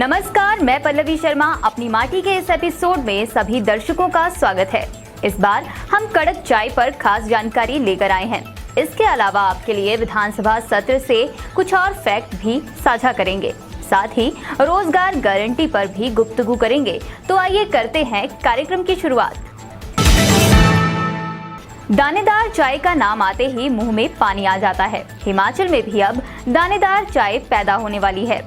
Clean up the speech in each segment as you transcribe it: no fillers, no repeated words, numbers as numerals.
नमस्कार, मैं पल्लवी शर्मा अपनी माटी के इस एपिसोड में सभी दर्शकों का स्वागत है। इस बार हम कड़क चाय पर खास जानकारी लेकर आए हैं। इसके अलावा आपके लिए विधानसभा सत्र से कुछ और फैक्ट भी साझा करेंगे। साथ ही रोजगार गारंटी पर भी गुफ्तगू करेंगे। तो आइए करते हैं कार्यक्रम की शुरुआत। दानेदार चाय का नाम आते ही मुंह में पानी आ जाता है। हिमाचल में भी अब दानेदार चाय पैदा होने वाली है।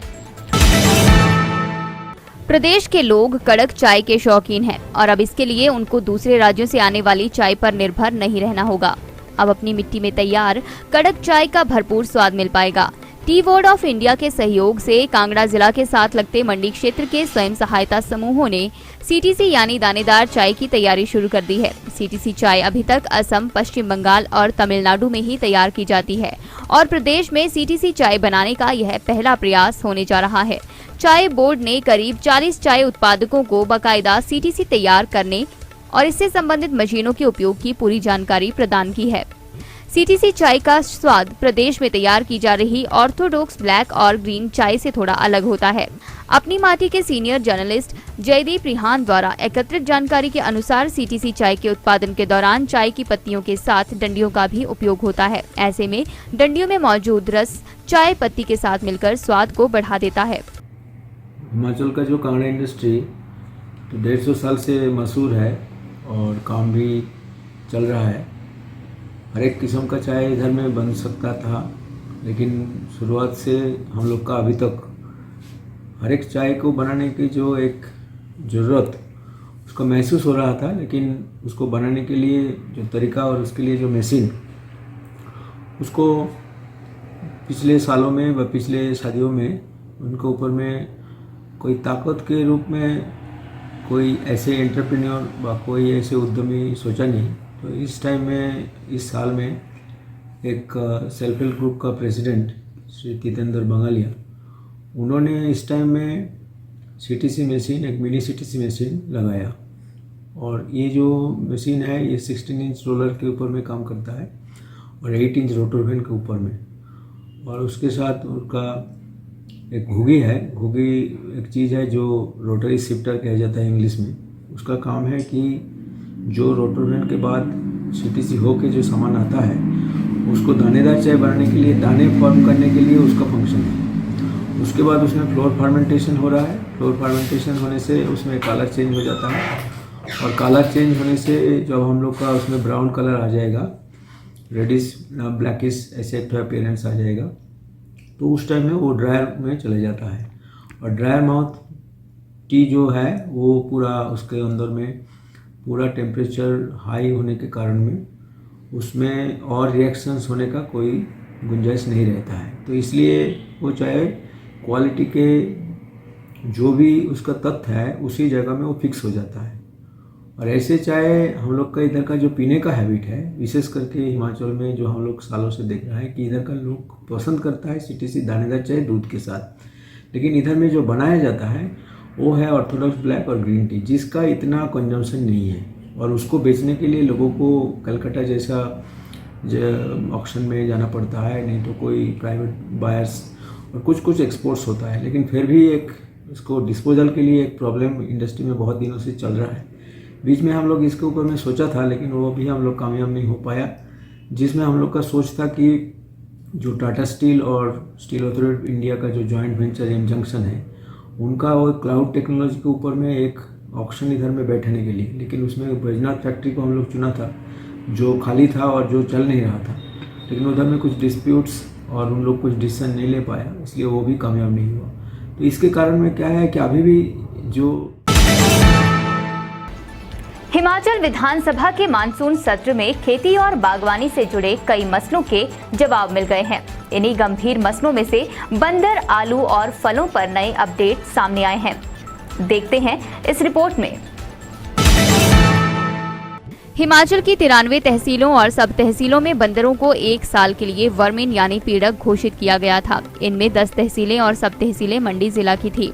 प्रदेश के लोग कड़क चाय के शौकीन हैं और अब इसके लिए उनको दूसरे राज्यों से आने वाली चाय पर निर्भर नहीं रहना होगा। अब अपनी मिट्टी में तैयार कड़क चाय का भरपूर स्वाद मिल पाएगा। टी बोर्ड ऑफ इंडिया के सहयोग से कांगड़ा जिला के साथ लगते मंडी क्षेत्र के स्वयं सहायता समूहों ने सीटीसी यानी दानेदार चाय की तैयारी शुरू कर दी है। सीटीसी चाय अभी तक असम, पश्चिम बंगाल और तमिलनाडु में ही तैयार की जाती है और प्रदेश में सीटीसी चाय बनाने का यह पहला प्रयास होने जा रहा है। चाय बोर्ड ने करीब 40 चाय उत्पादकों को बाकायदा सीटीसी तैयार करने और इससे संबंधित मशीनों के उपयोग की पूरी जानकारी प्रदान की है। सीटीसी चाय का स्वाद प्रदेश में तैयार की जा रही ऑर्थोडॉक्स ब्लैक और ग्रीन चाय से थोड़ा अलग होता है। अपनी माटी के सीनियर जर्नलिस्ट जयदीप रिहान द्वारा एकत्रित जानकारी के अनुसार सीटीसी चाय के उत्पादन के दौरान चाय की पत्तियों के साथ डंडियों का भी उपयोग होता है। ऐसे में डंडियों में मौजूद रस चाय पत्ती के साथ मिलकर स्वाद को बढ़ा देता है। हिमाचल का जो कांगड़ा इंडस्ट्री तो 150 साल से मशहूर है और काम भी चल रहा है। हर एक किस्म का चाय इधर में बन सकता था, लेकिन शुरुआत से हम लोग का अभी तक हर एक चाय को बनाने की जो एक ज़रूरत उसको महसूस हो रहा था, लेकिन उसको बनाने के लिए जो तरीका और उसके लिए जो मशीन उसको पिछले सालों में व पिछले शादियों में उनके ऊपर में कोई ताकत के रूप में कोई ऐसे एंटरप्रेन्योर व कोई ऐसे उद्यमी सोचा नहीं। तो इस टाइम में इस साल में एक सेल्फ हेल्प ग्रुप का प्रेसिडेंट श्री तितेंद्र बंगालिया उन्होंने इस टाइम में सीटीसी मशीन, एक मिनी सीटीसी मशीन लगाया और ये जो मशीन है ये 16 इंच रोलर के ऊपर में काम करता है और 8 इंच रोटर वैन के ऊपर में, और उसके साथ उनका एक घुगी है। घुगी एक चीज़ है जो रोटरी शिफ्टर कहा जाता है इंग्लिश में। उसका काम है कि जो रोटर वैन के बाद सीटीसी हो के जो सामान आता है उसको दानेदार चाय बनाने के लिए, दाने फॉर्म करने के लिए उसका फंक्शन है। उसके बाद उसमें फ्लोर फर्मेंटेशन हो रहा है। फ्लोर फर्मेंटेशन होने से उसमें कलर चेंज हो जाता है और कलर चेंज होने से जब हम लोग का उसमें ब्राउन कलर आ जाएगा, रेडिश ब्लैकिश ऐसे अपीयरेंस आ जाएगा, तो उस टाइम में वो ड्रायर में चले जाता है। और ड्रायर माउथ टी जो है वो पूरा उसके अंदर में पूरा टेम्परेचर हाई होने के कारण में उसमें और रिएक्शंस होने का कोई गुंजाइश नहीं रहता है। तो इसलिए वो चाहे क्वालिटी के जो भी उसका तथ्य है उसी जगह में वो फिक्स हो जाता है। और ऐसे चाय हम लोग का इधर का जो पीने का हैबिट है, विशेष करके हिमाचल में जो हम लोग सालों से देख रहे हैं कि इधर का लोग पसंद करता है सीटीसी दानेदार चाय दूध के साथ, लेकिन इधर में जो बनाया जाता है वो है ऑर्थोडॉक्स ब्लैक और ग्रीन टी, जिसका इतना कंजम्पशन नहीं है और उसको बेचने के लिए लोगों को कलकत्ता जैसा ऑक्शन में जाना पड़ता है, नहीं तो कोई प्राइवेट बायर्स और कुछ एक्सपोर्ट्स होता है। लेकिन फिर भी एक इसको डिस्पोजल के लिए एक प्रॉब्लम इंडस्ट्री में बहुत दिनों से चल रहा है। बीच में हम लोग इसके ऊपर में सोचा था, लेकिन वो भी हम लोग कामयाब नहीं हो पाया, जिसमें हम लोग का सोच था कि जो टाटा स्टील और स्टील अथॉरिटी ऑफ इंडिया का जो जॉइंट वेंचर एम जंक्शन है उनका वो क्लाउड टेक्नोलॉजी के ऊपर में एक ऑक्शन इधर में बैठने के लिए, लेकिन उसमें बैजनाथ फैक्ट्री को हम लोग चुना था जो खाली था और जो चल नहीं रहा था, लेकिन उधर में कुछ डिस्प्यूट्स और उन लोग कुछ डिसीजन नहीं ले पाया, इसलिए वो भी कामयाब नहीं हुआ। तो इसके कारण में क्या है कि अभी भी जो हिमाचल विधानसभा के मानसून सत्र में खेती और बागवानी से जुड़े कई मसलों के जवाब मिल गए हैं। इन्हीं गंभीर मसलों में से बंदर, आलू और फलों पर नए अपडेट सामने आए हैं। देखते हैं इस रिपोर्ट में। हिमाचल की 93 तहसीलों और सब तहसीलों में बंदरों को 1 साल के लिए वर्मिन यानी पीड़क घोषित किया गया था। इनमें 10 तहसीलें और सब तहसीलें मंडी जिला की थी।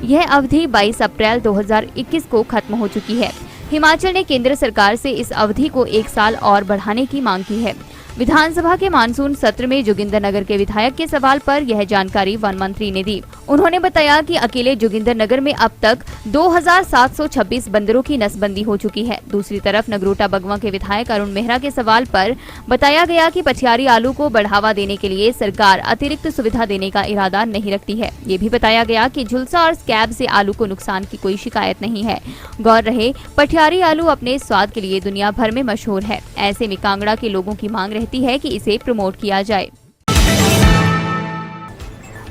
यह अवधि 22 अप्रैल 2021 को खत्म हो चुकी है। हिमाचल ने केंद्र सरकार से इस अवधि को 1 साल और बढ़ाने की मांग की है। विधानसभा के मानसून सत्र में जोगिंदरनगर के विधायक के सवाल पर यह जानकारी वन मंत्री ने दी। उन्होंने बताया कि अकेले जोगिंदरनगर में अब तक 2726 बंदरों की नसबंदी हो चुकी है। दूसरी तरफ नगरोटा बगवां के विधायक अरुण मेहरा के सवाल पर बताया गया कि पठियारी आलू को बढ़ावा देने के लिए सरकार अतिरिक्त सुविधा देने का इरादा नहीं रखती है। ये भी बताया गया कि झुलसा और स्कैब से आलू को नुकसान की कोई शिकायत नहीं है। गौर रहे, पठियारी आलू अपने स्वाद के लिए दुनिया भर में मशहूर है। ऐसे में कांगड़ा के लोगों की मांग रहती है कि इसे प्रमोट किया जाए।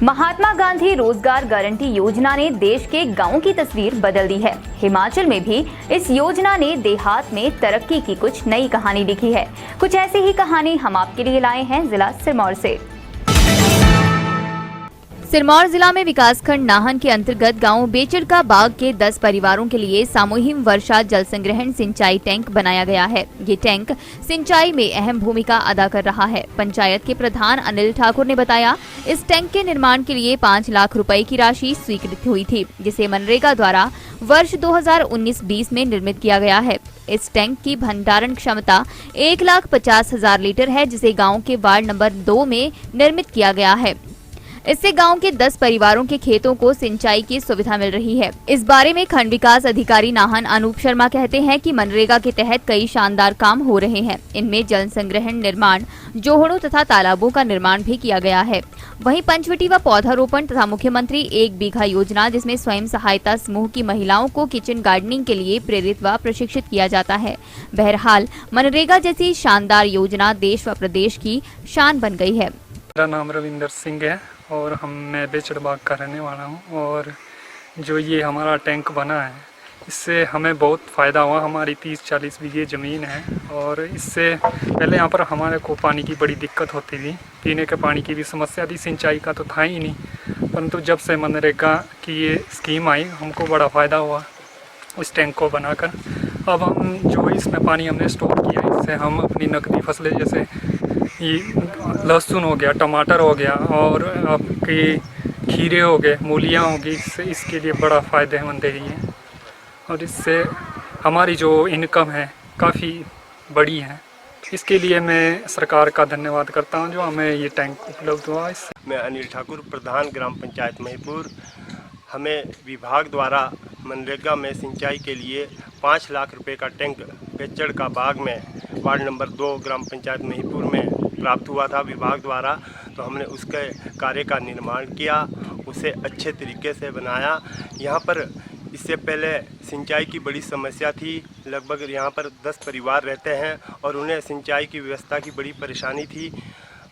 महात्मा गांधी रोजगार गारंटी योजना ने देश के गांवों की तस्वीर बदल दी है। हिमाचल में भी इस योजना ने देहात में तरक्की की कुछ नई कहानी लिखी है। कुछ ऐसी ही कहानी हम आपके लिए लाए हैं जिला सिरमौर से। सिरमौर जिला में विकासखंड नाहन के अंतर्गत गांव बेचड़का बाग के 10 परिवारों के लिए सामूहिक वर्षा जल संग्रहण सिंचाई टैंक बनाया गया है। ये टैंक सिंचाई में अहम भूमिका अदा कर रहा है। पंचायत के प्रधान अनिल ठाकुर ने बताया, इस टैंक के निर्माण के लिए 5 लाख रुपए की राशि स्वीकृत हुई थी, जिसे मनरेगा द्वारा वर्ष 2019-20 में निर्मित किया गया है। इस टैंक की भंडारण क्षमता 1,50,000 लीटर है, जिसे गाँव के वार्ड नंबर 2 में निर्मित किया गया है। इससे गांव के 10 परिवारों के खेतों को सिंचाई की सुविधा मिल रही है। इस बारे में खंड विकास अधिकारी नाहन अनूप शर्मा कहते हैं कि मनरेगा के तहत कई शानदार काम हो रहे हैं। इनमें जल संग्रहण निर्माण, जोहड़ों तथा तालाबों का निर्माण भी किया गया है। वहीं पंचवटी व पौधारोपण तथा मुख्यमंत्री 1 बीघा योजना, जिसमें स्वयं सहायता समूह की महिलाओं को किचन गार्डनिंग के लिए प्रेरित व प्रशिक्षित किया जाता है। बहरहाल मनरेगा जैसी शानदार योजना देश व प्रदेश की शान बन गई है। मेरा नाम रविंदर सिंह है और मैं बेचड़बाग का रहने वाला हूँ। और जो ये हमारा टैंक बना है, इससे हमें बहुत फ़ायदा हुआ। हमारी 30-40 बीघे ज़मीन है और इससे पहले यहाँ पर हमारे को पानी की बड़ी दिक्कत होती थी। पीने के पानी की भी समस्या थी, सिंचाई का तो था ही नहीं। परंतु जब से मनरेगा की ये स्कीम आई, हमको बड़ा फ़ायदा हुआ उस टैंक को बनाकर। अब हम जो इसमें पानी हमने स्टोर किया, इससे हम अपनी नकदी फसलें जैसे ये लहसुन हो गया, टमाटर हो गया और आपके खीरे हो गए, मूलियाँ होगी, इससे इसके लिए बड़ा फ़ायदेमंद है ये। और इससे हमारी जो इनकम है काफ़ी बड़ी है। इसके लिए मैं सरकार का धन्यवाद करता हूँ जो हमें ये टैंक उपलब्ध हुआ। इससे मैं अनिल ठाकुर, प्रधान ग्राम पंचायत महिपुर। हमें विभाग द्वारा मनरेगा में सिंचाई के लिए 5 लाख रुपए का टैंक बेचड़ का बाग में वार्ड नंबर 2 ग्राम पंचायत महिपुर में प्राप्त हुआ था विभाग द्वारा। तो हमने उसके कार्य का निर्माण किया, उसे अच्छे तरीके से बनाया। यहाँ पर इससे पहले सिंचाई की बड़ी समस्या थी। लगभग यहाँ पर 10 परिवार रहते हैं और उन्हें सिंचाई की व्यवस्था की बड़ी परेशानी थी।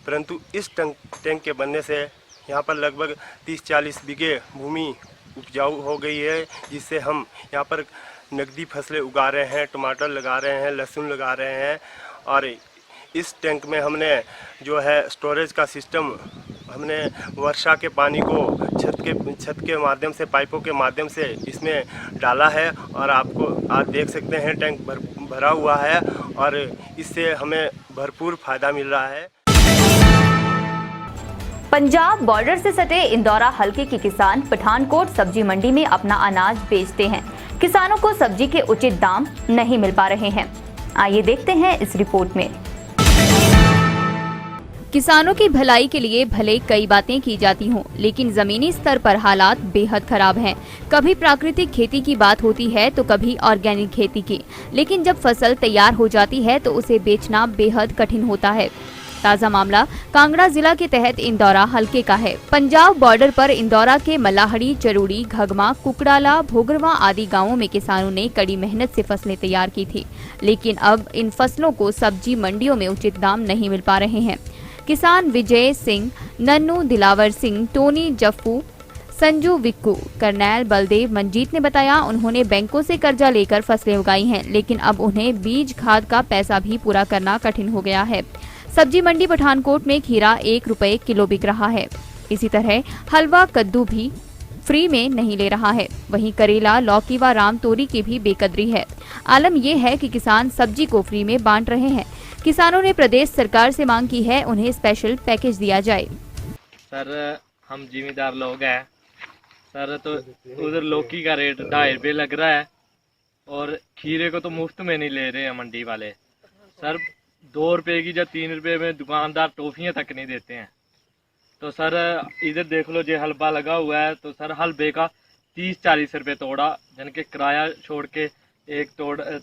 परंतु इस टैंक के बनने से यहाँ पर लगभग 30-40 बीघे भूमि उपजाऊ हो गई है, जिससे हम यहाँ पर नकदी फसलें उगा रहे हैं, टमाटर लगा रहे हैं, लहसुन लगा रहे हैं। और इस टैंक में हमने जो है स्टोरेज का सिस्टम, हमने वर्षा के पानी को छत के माध्यम से, पाइपों के माध्यम से इसमें डाला है। और आपको आप देख सकते हैं टैंक भरा हुआ है और इससे हमें भरपूर फ़ायदा मिल रहा है। पंजाब बॉर्डर से सटे इंदौरा हलके के किसान पठानकोट सब्जी मंडी में अपना अनाज बेचते हैं। किसानों को सब्जी के उचित दाम नहीं मिल पा रहे हैं। आइए देखते हैं इस रिपोर्ट में। किसानों की भलाई के लिए भले कई बातें की जाती हों, लेकिन जमीनी स्तर पर हालात बेहद खराब हैं। कभी प्राकृतिक खेती की बात होती है तो कभी ऑर्गेनिक खेती की, लेकिन जब फसल तैयार हो जाती है तो उसे बेचना बेहद कठिन होता है। ताजा मामला कांगड़ा जिला के तहत इंदौरा हलके का है। पंजाब बॉर्डर पर इंदौरा के मलाहड़ी, चरूड़ी, घगमा, कुकड़ाला, भोगरवा आदि गांवों में किसानों ने कड़ी मेहनत से फसलें तैयार की थी, लेकिन अब इन फसलों को सब्जी मंडियों में उचित दाम नहीं मिल पा रहे हैं। किसान विजय सिंह, नन्नू, दिलावर सिंह, टोनी, जफ्फू, संजू, विक्कू, करनैल, बलदेव, मंजीत ने बताया, उन्होंने बैंकों से कर्जा लेकर फसलें उगाई हैं, लेकिन अब उन्हें बीज खाद का पैसा भी पूरा करना कठिन हो गया है। सब्जी मंडी पठानकोट में खीरा 1 रुपए किलो बिक रहा है। इसी तरह हलवा, कद्दू भी फ्री में नहीं ले रहा है। वहीं करेला, लौकी व राम तोरी की भी बेकदरी है। आलम यह है कि किसान सब्जी को फ्री में बांट रहे हैं। किसानों ने प्रदेश सरकार से मांग की है, उन्हें स्पेशल पैकेज दिया जाए। सर, हम जिम्मेदार लोग हैं सर, तो उधर लौकी का रेट 2.5 रुपये लग रहा है और खीरे को तो मुफ्त में नहीं ले रहे हैं मंडी वाले। सर, 2 रुपए की या 3 रुपए में दुकानदार टॉफियाँ तक नहीं देते हैं। तो सर इधर देख लो, जो हलवा लगा हुआ है, तो सर हलवे का 30-40 रुपये तोड़ा, जिनके किराया छोड़ के एक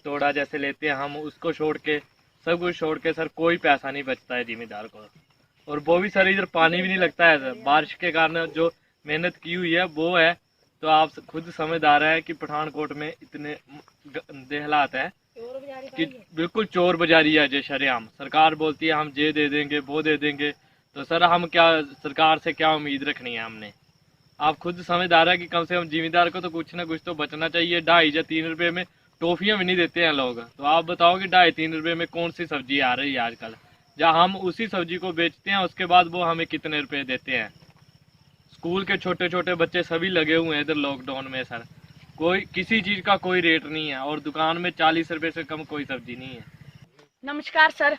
तोड़ा जैसे लेते हैं हम, उसको छोड़ के सब कुछ छोड़ के सर कोई पैसा नहीं बचता है जिम्मेदार को। और वो भी सर इधर पानी भी नहीं लगता है सर, बारिश के कारण जो मेहनत की हुई है वो है। तो आप खुद समझदार है कि पठानकोट में इतने गंदे हालात है कि बिल्कुल चोर बाजारी है। जो शरेआम सरकार बोलती है हम ये दे देंगे वो दे देंगे, तो सर हम क्या सरकार से क्या उम्मीद रखनी है हमने। आप खुद समझदार है कि कम से कम जिम्मेदार को तो कुछ ना कुछ तो बचना चाहिए। 2.5 या 3 रुपए में टॉफियाँ भी नहीं देते हैं लोग। तो आप बताओ कि 2.5-3 रुपए में कौन सी सब्जी आ रही है आजकल, जहाँ हम उसी सब्जी को बेचते हैं, उसके बाद वो हमें कितने रुपए देते हैं। स्कूल के छोटे छोटे बच्चे सभी लगे हुए हैं इधर लॉकडाउन में सर, कोई किसी चीज़ का कोई रेट नहीं है, और दुकान में 40 रुपए से कम कोई सब्जी नहीं है। नमस्कार सर।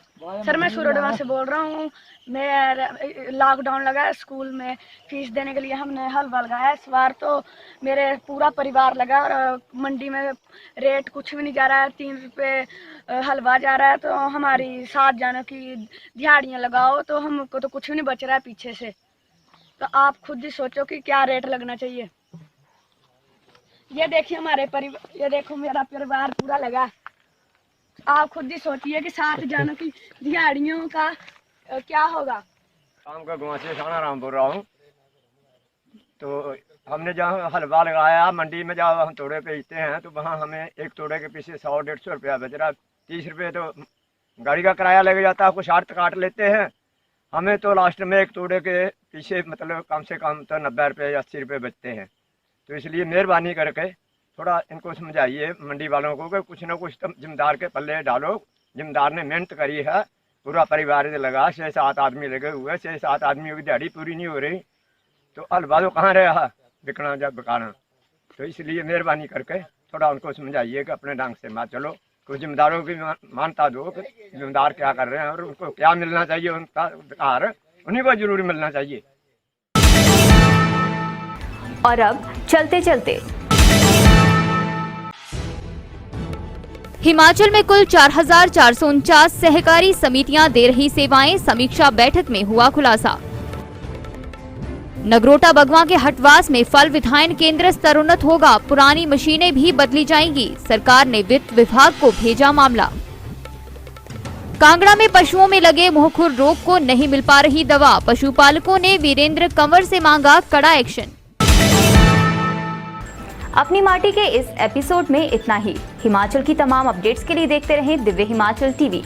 मैं सूरडवा से बोल रहा हूँ। मैं लॉकडाउन लगा है, स्कूल में फीस देने के लिए हमने हलवा लगाया। इस बार तो मेरे पूरा परिवार लगा, और मंडी में रेट कुछ भी नहीं जा रहा है। 3 रुपये हलवा जा रहा है। तो हमारी 7 जानों की दिहाड़ियाँ लगाओ तो हमको तो कुछ भी नहीं बच रहा है पीछे से। तो आप खुद ही सोचो कि क्या रेट लगना चाहिए। ये देखिए हमारे परिवार, ये देखो मेरा परिवार पूरा लगा। आप खुद ही सोचिए कि 7 जानों की दिहाड़ियों का क्या होगा। शाम का गाँव से सानाराम बोल रहा हूँ। तो हमने जहाँ हलवा लगाया मंडी में, जहाँ हम तोड़े बेचते हैं, तो वहाँ हमें एक तोड़े के पीछे 100-150 रुपया बच रहा। 30 रुपये तो गाड़ी का किराया लग जाता है, कुछ आर्ट काट लेते हैं। हमें तो लास्ट में एक तोड़े के पीछे मतलब कम से कम तो 90 रुपये या 80 रुपये बचते हैं। तो इसलिए मेहरबानी करके थोड़ा इनको समझाइए मंडी वालों को कि कुछ ना कुछ तो जिम्मेदार के पल्ले डालो। जिम्मेदार ने मेहनत करी है, पूरा परिवार लगा, 6-7 आदमी लगे हुए, 6-7 आदमियों की दिहाड़ी पूरी नहीं हो रही। तो हलवा तो कहाँ रहा बिकना जब बिकाना। तो इसलिए मेहरबानी करके थोड़ा उनको समझाइए कि अपने ढंग से मत चलो, कुछ जिम्मेदारों की मानता दो कि जिम्मेदार क्या कर रहे हैं और उनको क्या मिलना चाहिए, उनका अधिकार उन्हीं को जरूर मिलना चाहिए। और अब चलते चलते हिमाचल में कुल 4,449 सहकारी समितियां दे रही सेवाएं, समीक्षा बैठक में हुआ खुलासा। नगरोटा बगवां के हटवास में फल विधायन केंद्र स्तरोन्नत होगा, पुरानी मशीनें भी बदली जाएंगी, सरकार ने वित्त विभाग को भेजा मामला। कांगड़ा में पशुओं में लगे मुंहखुर रोग को नहीं मिल पा रही दवा, पशुपालकों ने वीरेंद्र कंवर से मांगा कड़ा एक्शन। अपनी माटी के इस एपिसोड में इतना ही। हिमाचल की तमाम अपडेट्स के लिए देखते रहें दिव्य हिमाचल टीवी।